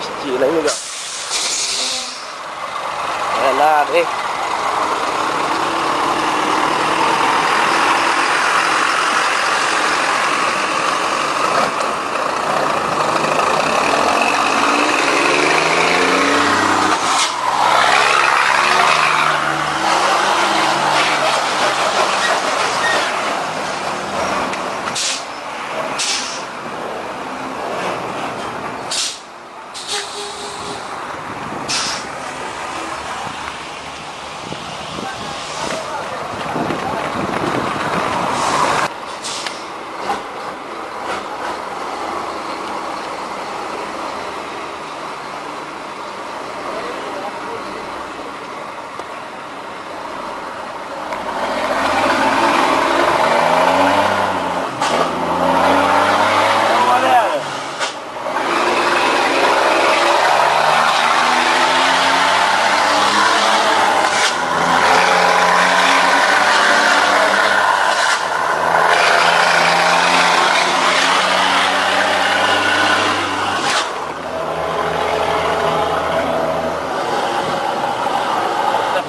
estilo, hein, Miguel? É nada, hein?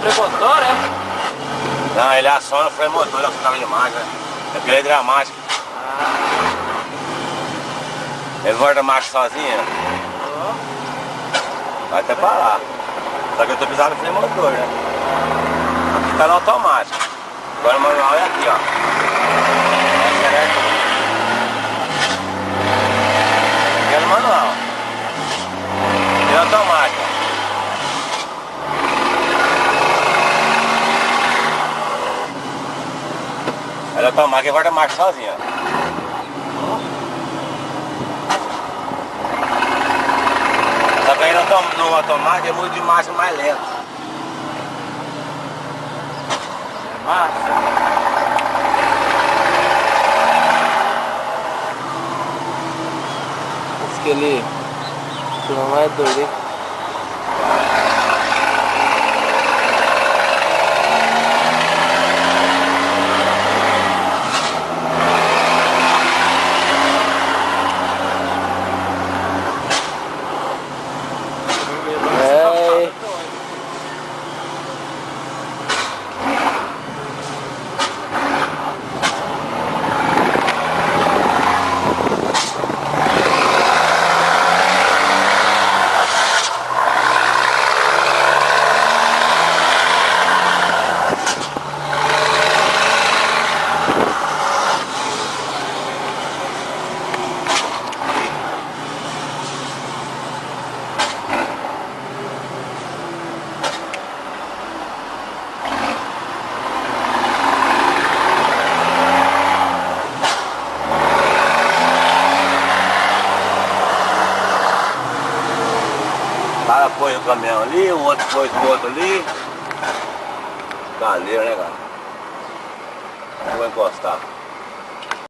Freio motor, é? Não, ele aciona o freio motor, ele aciona de marcha. É porque ele é dramático. Ele volta a marcha sozinho. Vai até parar. Só que eu tô pisando no freio motor, né? Aqui tá no automático. Agora o manual é aqui, ó. Aqui é no manual. Aqui é automático. Ela automática e volta a marcha sozinha. Só que aí no automático é muito de marcha mais lento. É massa. Diz que ele não é doido, hein? O cara pôs o caminhão ali, o outro pôs o outro ali. Caleiro, né, cara? Vou encostar.